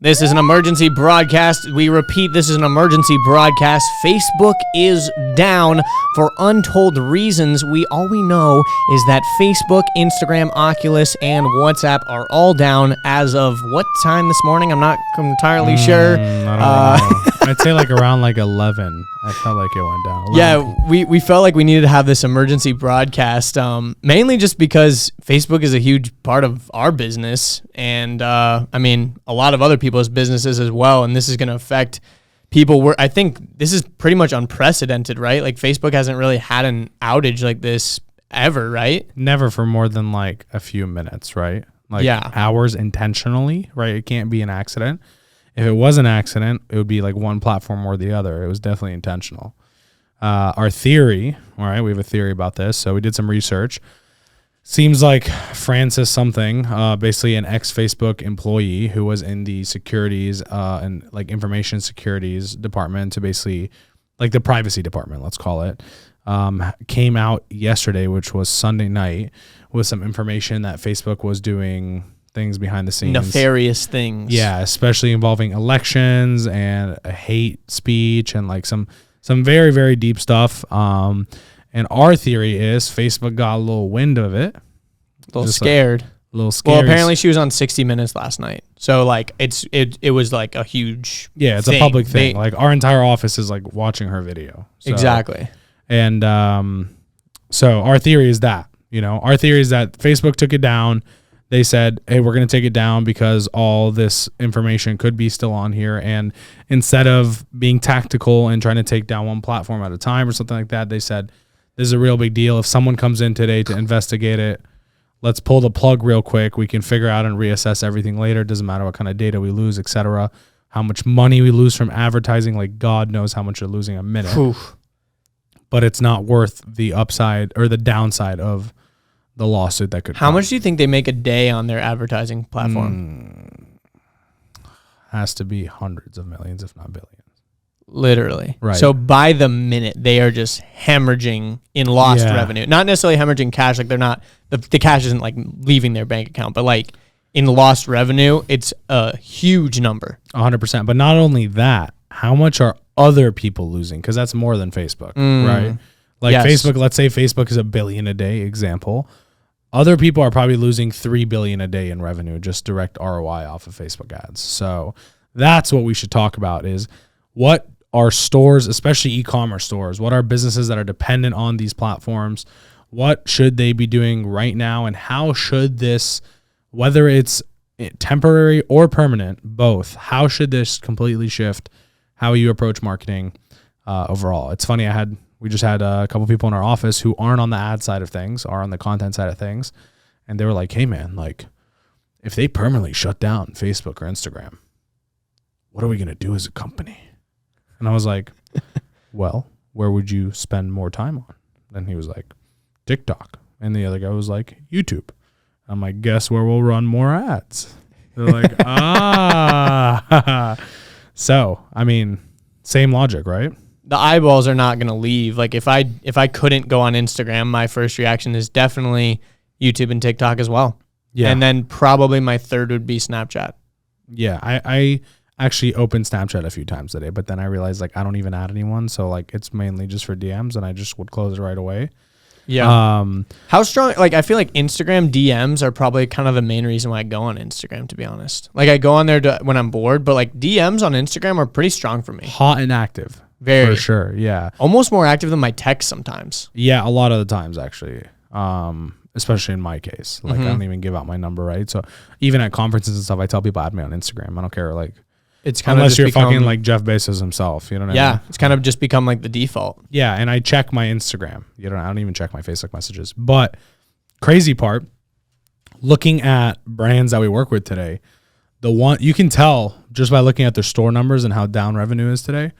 This is an emergency broadcast. We repeat, this is an emergency broadcast. Facebook is down for untold reasons. All we know is that Facebook, Instagram, Oculus, and WhatsApp are all down as of what time this morning? I'm not entirely sure. I don't know. I'd say like around like 11. I felt like it went down. 11. Yeah, we felt like we needed to have this emergency broadcast, mainly just because Facebook is a huge part of our business, and I mean, a lot of other people's businesses as well, and this is going to affect people. I think this is pretty much unprecedented, right? Like, Facebook hasn't really had an outage like this ever, right? Never for more than like a few minutes, right? Like hours intentionally, right? It can't be an accident. If it was an accident, it would be like one platform or the other. It was definitely intentional. Our theory, all right, we have a theory about this. So we did some research. Seems like Francis something, basically an ex-Facebook employee who was in the securities and like information securities department, to basically like the privacy department, let's call it, came out yesterday, which was Sunday night, with some information that Facebook was doing things behind the scenes. Nefarious things. Yeah, especially involving elections and hate speech and like some very, very deep stuff. And our theory is Facebook got a little wind of it. A little scared. Well, apparently she was on 60 Minutes last night. So like it was like a huge it's a public thing. Like our entire office is like watching her video. So, exactly. And so our theory is that, our theory is that Facebook took it down. They said, hey, we're going to take it down because all this information could be still on here. And instead of being tactical and trying to take down one platform at a time or something like that, they said, this is a real big deal. If someone comes in today to investigate it, let's pull the plug real quick. We can figure out and reassess everything later. It doesn't matter what kind of data we lose, etc. How much money we lose from advertising, like God knows how much you're losing a minute. Oof. But it's not worth the upside or the downside of the lawsuit that could come. How much do you think they make a day on their advertising platform? Has to be hundreds of millions, if not billions. Literally. Right. So by the minute, they are just hemorrhaging in lost revenue. Not necessarily hemorrhaging cash. Like, they're not, the cash isn't like leaving their bank account, but like in lost revenue, it's a huge number. 100%. But not only that, how much are other people losing? Because that's more than Facebook, right? Like Facebook, let's say Facebook is $1 billion a day, example. Other people are probably losing $3 billion a day in revenue, just direct ROI off of Facebook ads. So that's what we should talk about, is what are stores, especially e-commerce stores, what are businesses that are dependent on these platforms, what should they be doing right now, and how should this, whether it's temporary or permanent, both, how should this completely shift how you approach marketing overall? It's funny, we just had a couple people in our office who aren't on the ad side of things, are on the content side of things. And they were like, hey man, like if they permanently shut down Facebook or Instagram, what are we going to do as a company? And I was like, well, where would you spend more time on? And he was like, TikTok. And the other guy was like, YouTube. I'm like, guess where we'll run more ads? They're like, So, I mean, same logic, right? The eyeballs are not going to leave. Like, if I couldn't go on Instagram, my first reaction is definitely YouTube and TikTok as well. Yeah. And then probably my third would be Snapchat. Yeah. I actually opened Snapchat a few times today, but then I realized like I don't even add anyone. So like it's mainly just for DMs, and I just would close it right away. Yeah. How strong, like I feel like Instagram DMs are probably kind of the main reason why I go on Instagram, to be honest. Like I go on there when I'm bored, but like DMs on Instagram are pretty strong for me. Hot and active. Very. For sure, yeah. Almost more active than my text sometimes. Yeah, a lot of the times actually. Especially in my case. Like I don't even give out my number, right? So even at conferences and stuff, I tell people add me on Instagram. I don't care, like it's kind unless of you're fucking like Jeff Bezos himself, you know what I mean? It's kind of just become like the default. Yeah, and I check my Instagram. I don't even check my Facebook messages. But crazy part, looking at brands that we work with today, the one you can tell just by looking at their store numbers and how down revenue is today.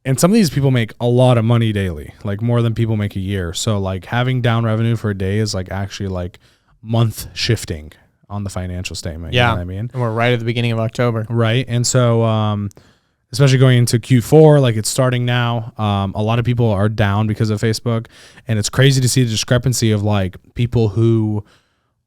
And some of these people make a lot of money daily, like more than people make a year. So like having down revenue for a day is like actually like month shifting on the financial statement. Yeah. You know what I mean? And we're right at the beginning of October. Right. And so especially going into Q4, like it's starting now. A lot of people are down because of Facebook. And it's crazy to see the discrepancy of like people who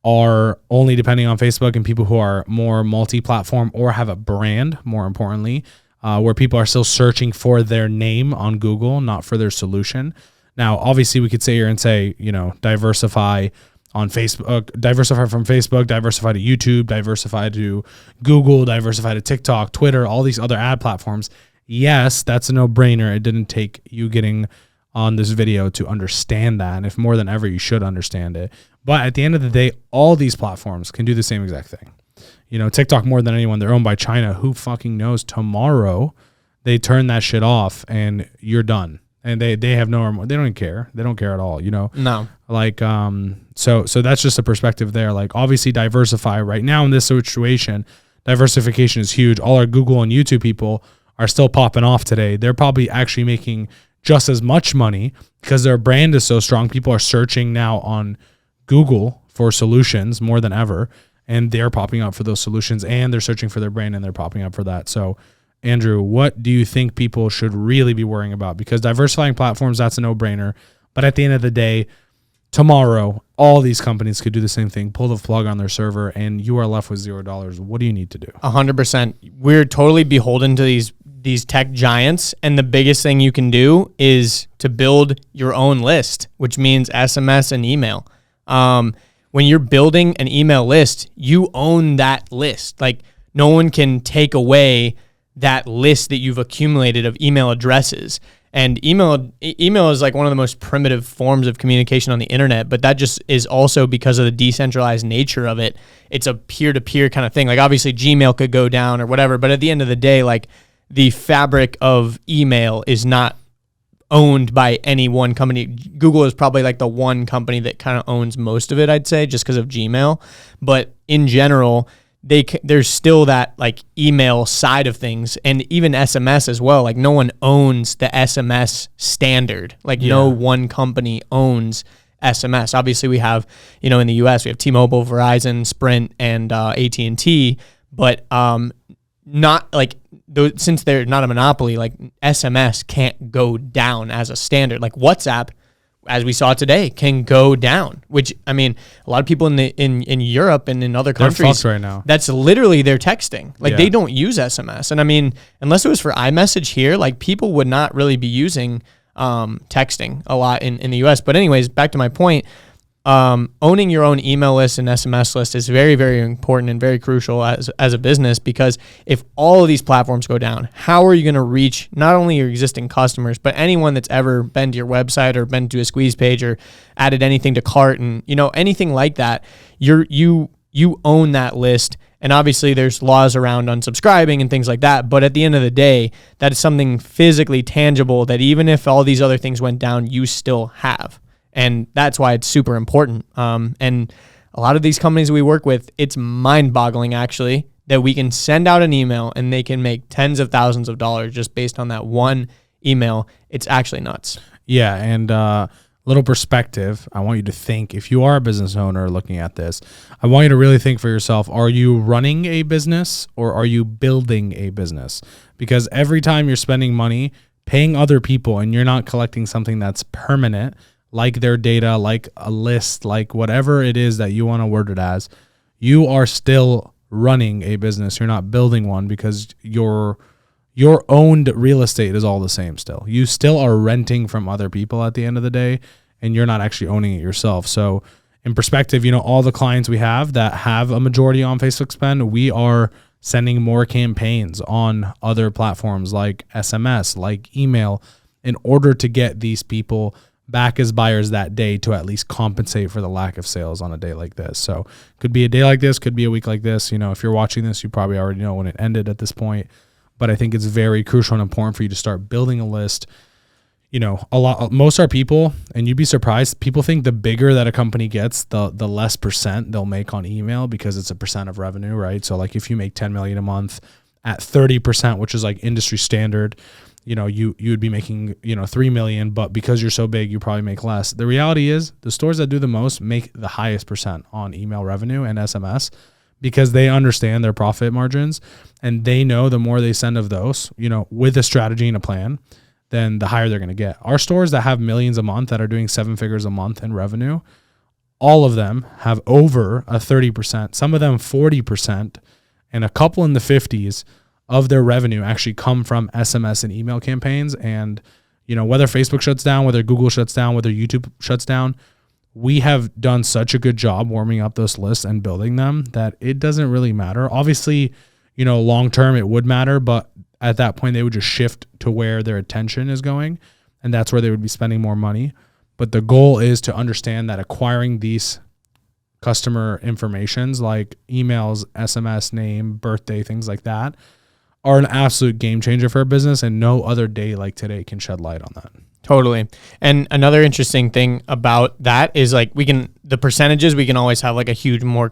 are only depending on Facebook, and people who are more multi-platform or have a brand, more importantly, where people are still searching for their name on Google, not for their solution. Now, obviously, we could sit here and say, diversify on Facebook, diversify from Facebook, diversify to YouTube, diversify to Google, diversify to TikTok, Twitter, all these other ad platforms. Yes, that's a no-brainer. It didn't take you getting on this video to understand that. And if more than ever, you should understand it. But at the end of the day, all these platforms can do the same exact thing. TikTok more than anyone, they're owned by China. Who fucking knows? Tomorrow, they turn that shit off and you're done. And they have no, they don't care. They don't care at all, No. Like, so that's just a perspective there. Like, obviously diversify right now in this situation. Diversification is huge. All our Google and YouTube people are still popping off today. They're probably actually making just as much money because their brand is so strong. People are searching now on Google for solutions more than ever, and they're popping up for those solutions, and they're searching for their brand, and they're popping up for that. So, Andrew, what do you think people should really be worrying about? Because diversifying platforms, that's a no-brainer. But at the end of the day, tomorrow, all these companies could do the same thing, pull the plug on their server, and you are left with $0. What do you need to do? 100%. We're totally beholden to these tech giants, and the biggest thing you can do is to build your own list, which means SMS and email. When you're building an email list, you own that list. Like, no one can take away that list that you've accumulated of email addresses. And email is like one of the most primitive forms of communication on the internet, but that just is also because of the decentralized nature of it. It's a peer-to-peer kind of thing. Like, obviously Gmail could go down or whatever, but at the end of the day, like, the fabric of email is not owned by any one company. Google is probably like the one company that kind of owns most of it, I'd say, just because of Gmail. But in general, there's still that like email side of things, and even SMS as well. Like, no one owns the SMS standard. Like, no one company owns SMS. Obviously, we have, in the US, we have T-Mobile, Verizon, Sprint, and AT&T, but not like, since they're not a monopoly, like SMS can't go down as a standard. Like WhatsApp, as we saw today, can go down, which, I mean, a lot of people in Europe and in other countries, they're fucked right now. That's literally their texting. Like, they don't use SMS. And I mean, unless it was for iMessage here, like, people would not really be using texting a lot in the US. But anyways, back to my point, owning your own email list and SMS list is very, very important and very crucial as a business, because if all of these platforms go down, how are you going to reach not only your existing customers, but anyone that's ever been to your website or been to a squeeze page or added anything to cart and, anything like that? You own that list. And obviously there's laws around unsubscribing and things like that. But at the end of the day, that is something physically tangible that even if all these other things went down, you still have. And that's why it's super important. And a lot of these companies we work with, it's mind-boggling, actually, that we can send out an email and they can make tens of thousands of dollars just based on that one email. It's actually nuts. Yeah, and little perspective, I want you to think, if you are a business owner looking at this, I want you to really think for yourself, are you running a business or are you building a business? Because every time you're spending money paying other people and you're not collecting something that's permanent, like their data, like a list, like whatever it is that you want to word it as, you are still running a business. You're not building one, because your owned real estate is all the same still. You still are renting from other people at the end of the day, and you're not actually owning it yourself. So in perspective, all the clients we have that have a majority on Facebook spend, we are sending more campaigns on other platforms like SMS, like email, in order to get these people back as buyers that day to at least compensate for the lack of sales on a day like this. So could be a day like this, could be a week like this. If you're watching this, you probably already know when it ended at this point. But I think it's very crucial and important for you to start building a list. Most are people, and you'd be surprised, people think the bigger that a company gets, the less percent they'll make on email, because it's a percent of revenue, right? So like if you make 10 million a month at 30%, which is like industry standard, you would be making, 3 million, but because you're so big, you probably make less. The reality is the stores that do the most make the highest percent on email revenue and SMS, because they understand their profit margins, and they know the more they send of those, with a strategy and a plan, then the higher they're going to get. Our stores that have millions a month, that are doing 7 figures a month in revenue, all of them have over a 30%, some of them 40%, and a couple in the 50s of their revenue actually come from SMS and email campaigns. And, whether Facebook shuts down, whether Google shuts down, whether YouTube shuts down, we have done such a good job warming up those lists and building them that it doesn't really matter. Obviously, long term it would matter, but at that point they would just shift to where their attention is going, and that's where they would be spending more money. But the goal is to understand that acquiring these customer informations like emails, SMS, name, birthday, things like that are an absolute game changer for a business, and no other day like today can shed light on that. Totally. And another interesting thing about that is like the percentages, we can always have like a huge more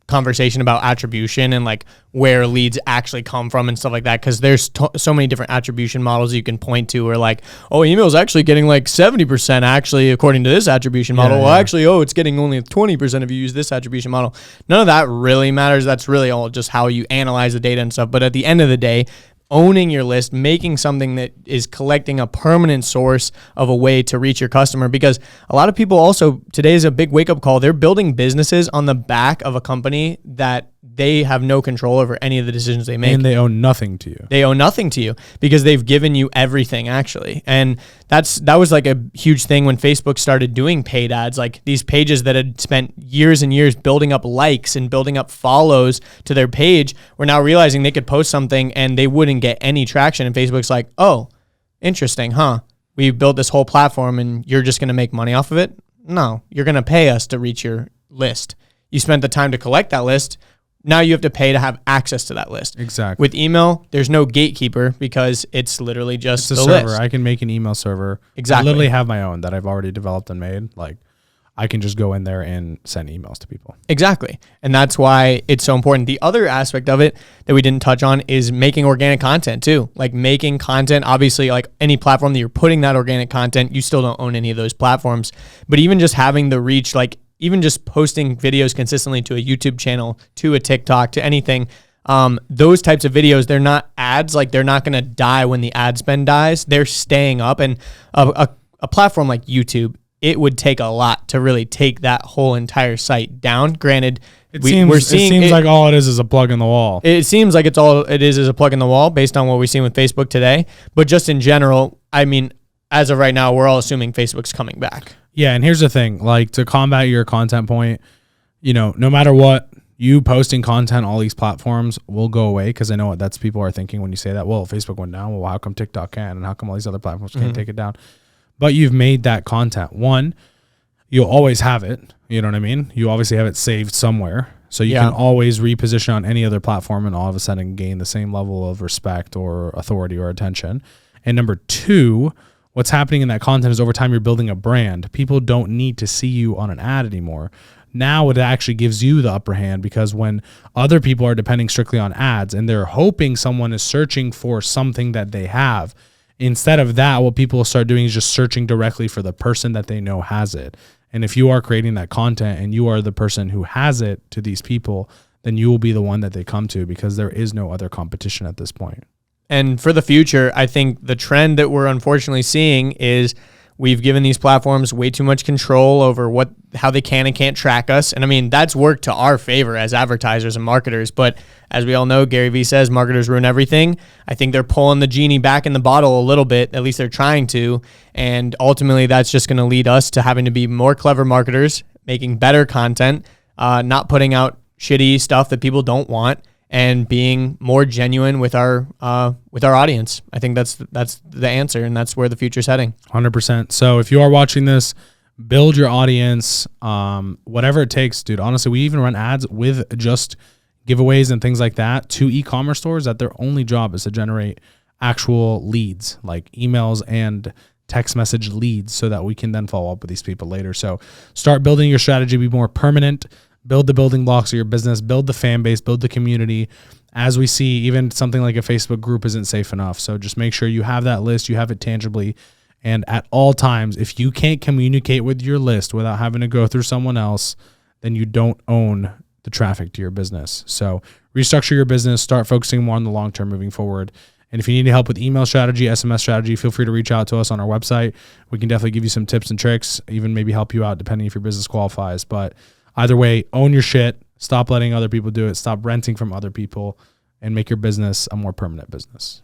conversation about attribution and like where leads actually come from and stuff like that, because there's so many different attribution models you can point to where like, oh, email is actually getting like 70% actually according to this attribution model. Well, actually, it's getting only 20% if you use this attribution model. None of that really matters. That's really all just how you analyze the data and stuff. But at the end of the day, owning your list, making something that is collecting a permanent source of a way to reach your customer, because a lot of people also, today is a big wake-up call. They're building businesses on the back of a company that they have no control over any of the decisions they make. And they owe nothing to you. They owe nothing to you because they've given you everything, actually. And that was like a huge thing when Facebook started doing paid ads, like these pages that had spent years and years building up likes and building up follows to their page were now realizing they could post something and they wouldn't get any traction. And Facebook's like, oh, interesting, huh? We built this whole platform and you're just going to make money off of it? No, you're going to pay us to reach your list. You spent the time to collect that list. Now you have to pay to have access to that list. Exactly. With email, there's no gatekeeper because it's literally just the server. List. I can make an email server. Exactly. I literally have my own that I've already developed and made. Like, I can just go in there and send emails to people. Exactly. And that's why it's so important. The other aspect of it that we didn't touch on is making organic content too. Like making content, obviously, like any platform that you're putting that organic content, you still don't own any of those platforms. But even just having the reach, like even just posting videos consistently to a YouTube channel, to a TikTok, to anything, those types of videos, they're not ads. Like they're not going to die when the ad spend dies. They're staying up. And a platform like YouTube, it would take a lot to really take that whole entire site down. Granted, it seems like all it is a plug in the wall. It seems like it's all it is a plug in the wall based on what we've seen with Facebook today. But just in general, I mean, as of right now, we're all assuming Facebook's coming back. Yeah, and here's the thing, like to combat your content point, no matter what, you posting content, all these platforms will go away, because I know what that's people are thinking when you say that. Well, Facebook went down. Well, how come TikTok can, and how come all these other platforms can't take it down? But you've made that content. One, you'll always have it. You know what I mean? You obviously have it saved somewhere, so you can always reposition on any other platform and all of a sudden gain the same level of respect or authority or attention. And number two, what's happening in that content is over time you're building a brand. People don't need to see you on an ad anymore. Now it actually gives you the upper hand, because when other people are depending strictly on ads and they're hoping someone is searching for something that they have, instead of that, what people will start doing is just searching directly for the person that they know has it. And if you are creating that content and you are the person who has it to these people, then you will be the one that they come to, because there is no other competition at this point. And for the future, I think the trend that we're unfortunately seeing is we've given these platforms way too much control over how they can and can't track us. And I mean, that's worked to our favor as advertisers and marketers. But as we all know, Gary Vee says marketers ruin everything. I think they're pulling the genie back in the bottle a little bit. At least they're trying to. And ultimately, that's just going to lead us to having to be more clever marketers, making better content, not putting out shitty stuff that people don't want, and being more genuine with our audience. I think that's the answer, and that's where the future's heading. 100%. So if you are watching this, build your audience, whatever it takes, dude. Honestly, we even run ads with just giveaways and things like that to e-commerce stores that their only job is to generate actual leads, like emails and text message leads, so that we can then follow up with these people later. So start building your strategy, be more permanent. Build the building blocks of your business, build the fan base, build the community. As we see, even something like a Facebook group isn't safe enough. So just make sure you have that list, you have it tangibly. And at all times, if you can't communicate with your list without having to go through someone else, then you don't own the traffic to your business. So restructure your business, start focusing more on the long term moving forward. And if you need help with email strategy, SMS strategy, feel free to reach out to us on our website. We can definitely give you some tips and tricks, even maybe help you out depending if your business qualifies. But either way, own your shit. Stop letting other people do it. Stop renting from other people and make your business a more permanent business.